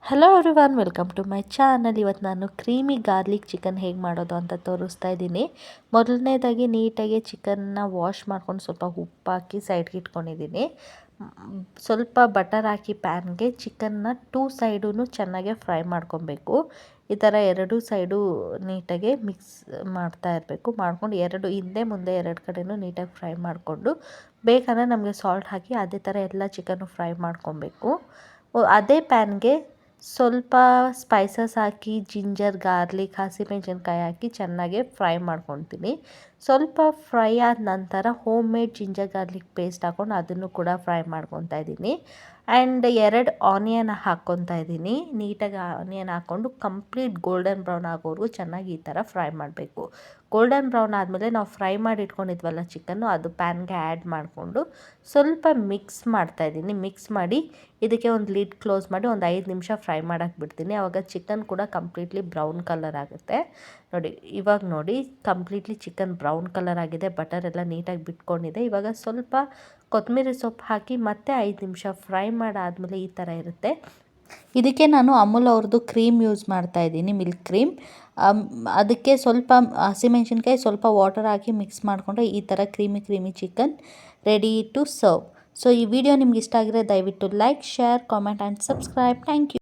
Hello everyone, welcome to my channel. ಇವತ್ತು ನಾನು creamy garlic chicken ಹೇಗೆ ಮಾಡೋದು ಅಂತ ತೋರಿಸ್ತಾ ಇದ್ದೀನಿ. ಮೊದಲನೇದಾಗಿ ನೀಟಾಗಿ ಚಿಕನ್ನ ವಾಶ್ ಮಾಡ್ಕೊಂಡು ಸ್ವಲ್ಪ ಉಪ್ಪು ಹಾಕಿ ಸೈಡ್ಗೆ ಇಟ್ಕೊಂಡಿದ್ದೀನಿ. ಸ್ವಲ್ಪ ಬಟರ್ ಹಾಕಿ ಪ್ಯಾನ್ಗೆ ಚಿಕನ್ನ 2 ಸೈಡೂ ಚೆನ್ನಾಗಿ ಫ್ರೈ ಮಾಡ್ಕೊಬೇಕು. ಈ ಥರ 2 ಸೈಡು ನೀಟಾಗಿ ಮಿಕ್ಸ್ ಮಾಡ್ತಾ ಇರಬೇಕು. ಮಾಡ್ಕೊಂಡು ಹಿಂದೆ ಮುಂದೆ 2 ಕಡೆಯೂ ನೀಟಾಗಿ ಫ್ರೈ ಮಾಡಿಕೊಂಡು ಬೇಕಂದರೆ ನಮಗೆ ಸಾಲ್ಟ್ ಹಾಕಿ ಅದೇ ಥರ ಎಲ್ಲ ಚಿಕನ್ನು ಫ್ರೈ ಮಾಡ್ಕೊಬೇಕು. ಅದೇ ಪ್ಯಾನ್ಗೆ ಸ್ವಲ್ಪ ಸ್ಪೈಸಸ್ ಹಾಕಿ ಜಿಂಜರ್, ಗಾರ್ಲಿಕ್, ಹಸಿಮೆಣಸಿನ್ಕಾಯಿ ಹಾಕಿ ಚೆನ್ನಾಗಿ ಫ್ರೈ ಮಾಡ್ಕೊತೀನಿ. ಸ್ವಲ್ಪ ಫ್ರೈ ಆದ ನಂತರ home made ginger garlic paste ಹಾಕ್ಕೊಂಡು ಅದನ್ನು ಕೂಡ ಫ್ರೈ ಮಾಡ್ಕೊತಾ ಇದ್ದೀನಿ. ಆ್ಯಂಡ್ 2 ಆನಿಯನ್ ಹಾಕ್ಕೊತಾ ಇದ್ದೀನಿ. ನೀಟಾಗಿ ಆನಿಯನ್ ಹಾಕ್ಕೊಂಡು ಕಂಪ್ಲೀಟ್ ಗೋಲ್ಡನ್ ಬ್ರೌನ್ ಆಗೋವರೆಗೂ ಚೆನ್ನಾಗಿ ಈ ಥರ ಫ್ರೈ ಮಾಡಬೇಕು. ಗೋಲ್ಡನ್ ಬ್ರೌನ್ ಆದಮೇಲೆ ನಾವು ಫ್ರೈ ಮಾಡಿ ಇಟ್ಕೊಂಡಿದ್ವಲ್ಲ ಚಿಕನ್ನು, ಅದು ಪ್ಯಾನ್ಗೆ ಆ್ಯಡ್ ಮಾಡಿಕೊಂಡು ಸ್ವಲ್ಪ ಮಿಕ್ಸ್ ಮಾಡ್ತಾಯಿದ್ದೀನಿ. ಮಿಕ್ಸ್ ಮಾಡಿ ಇದಕ್ಕೆ ಒಂದು ಲಿಡ್ ಕ್ಲೋಸ್ ಮಾಡಿ ಒಂದು 5 ನಿಮಿಷ ಫ್ರೈ ಮಾಡೋಕ್ಕೆ ಬಿಡ್ತೀನಿ. ಆವಾಗ ಚಿಕನ್ ಕೂಡ ಕಂಪ್ಲೀಟ್ಲಿ ಬ್ರೌನ್ ಕಲರ್ ಆಗುತ್ತೆ. ಇವಾಗ ನೋಡಿ ಕಂಪ್ಲೀಟ್ಲಿ ಚಿಕನ್ ಬ್ರೌನ್ ಕಲರ್ ಆಗಿದೆ. ಬಟರ್ ಎಲ್ಲ ನೀಟಾಗಿ ಬಿಟ್ಕೊಂಡಿದೆ. ಇವಾಗ ಸ್ವಲ್ಪ ಕೊತ್ತಂಬರಿ ಸೊಪ್ಪು ಹಾಕಿ ಮತ್ತೆ 5 ನಿಮಿಷ ಫ್ರೈ ಮಾಡಾದಮೇಲೆ ಈ ಥರ ಇರುತ್ತೆ. ಇದಕ್ಕೆ ನಾನು ಅಮೂಲ್ ಅವ್ರದ್ದು ಕ್ರೀಮ್ ಯೂಸ್ ಮಾಡ್ತಾಯಿದ್ದೀನಿ, ಮಿಲ್ಕ್ ಕ್ರೀಮ್. ಅದಕ್ಕೆ ಸ್ವಲ್ಪ ಹಸಿಮೆಣಸಿನ್ಕಾಯಿ, ಸ್ವಲ್ಪ ವಾಟರ್ ಹಾಕಿ ಮಿಕ್ಸ್ ಮಾಡಿಕೊಂಡ್ರೆ ಈ ಥರ creamy chicken ready to serve. So ಈ ವಿಡಿಯೋ ನಿಮ್ಗೆ ಇಷ್ಟ ಆಗಿದ್ರೆ ದಯವಿಟ್ಟು like, share, comment and subscribe. Thank you.